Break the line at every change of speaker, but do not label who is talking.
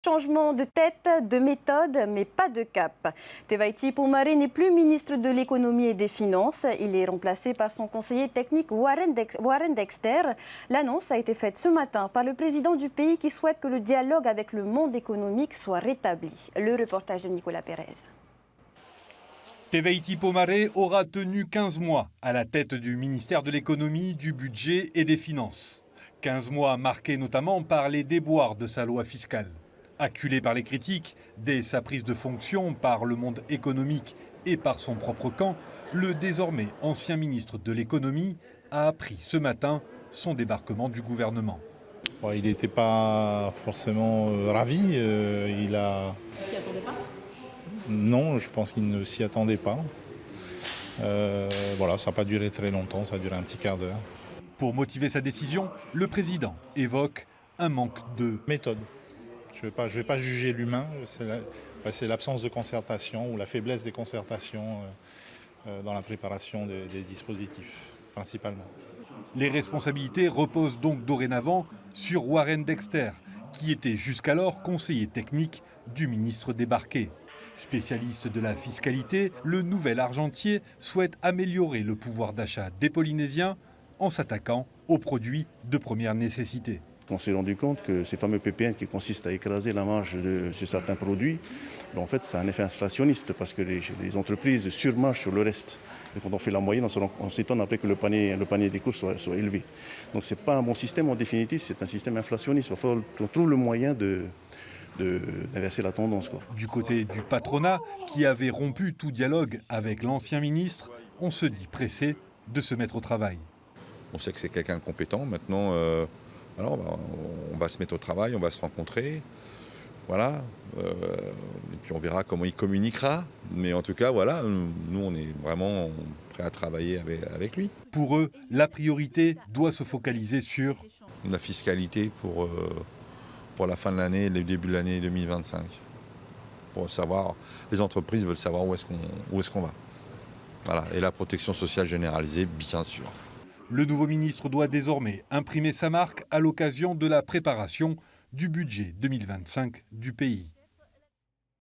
Changement de tête, de méthode, mais pas de cap. Tevaiti Pomare n'est plus ministre de l'économie et des finances. Il est remplacé par son conseiller technique Warren Dexter. L'annonce a été faite ce matin par le président du pays qui souhaite que le dialogue avec le monde économique soit rétabli. Le reportage de Nicolas Pérez.
Tevaiti Pomare aura tenu 15 mois à la tête du ministère de l'économie, du budget et des finances. 15 mois marqués notamment par les déboires de sa loi fiscale. Acculé par les critiques dès sa prise de fonction par le monde économique et par son propre camp, le désormais ancien ministre de l'économie a appris ce matin son débarquement du gouvernement.
Bon, il n'était pas forcément ravi. Il s'y attendait pas ? Non, je pense qu'il ne s'y attendait pas. Voilà, ça n'a pas duré très longtemps, ça a duré un petit quart d'heure.
Pour motiver sa décision, le président évoque un manque de
méthode. Je ne vais pas juger l'humain, c'est l'absence de concertation ou la faiblesse des concertations dans la préparation des dispositifs, principalement.
Les responsabilités reposent donc dorénavant sur Warren Dexter, qui était jusqu'alors conseiller technique du ministre débarqué. Spécialiste de la fiscalité, le nouvel argentier souhaite améliorer le pouvoir d'achat des Polynésiens en s'attaquant aux produits de première nécessité.
On s'est rendu compte que ces fameux PPN qui consistent à écraser la marge sur certains produits, en fait, c'est un effet inflationniste parce que les entreprises surmargent sur le reste. Et quand on fait la moyenne, on s'étonne après que le panier des courses soit élevé. Donc ce n'est pas un bon système en définitive, c'est un système inflationniste. Il va falloir qu'on trouve le moyen d'inverser la tendance, quoi.
Du côté du patronat, qui avait rompu tout dialogue avec l'ancien ministre, on se dit pressé de se mettre au travail.
On sait que c'est quelqu'un de compétent. Maintenant, alors, on va se mettre au travail, on va se rencontrer. Voilà. Et puis on verra comment il communiquera. Mais en tout cas, voilà, nous, on est vraiment prêts à travailler avec lui.
Pour eux, la priorité doit se focaliser sur
la fiscalité pour la fin de l'année, le début de l'année 2025. Pour savoir, les entreprises veulent savoir où est-ce qu'on va. Voilà. Et la protection sociale généralisée, bien sûr.
Le nouveau ministre doit désormais imprimer sa marque à l'occasion de la préparation du budget 2025 du pays.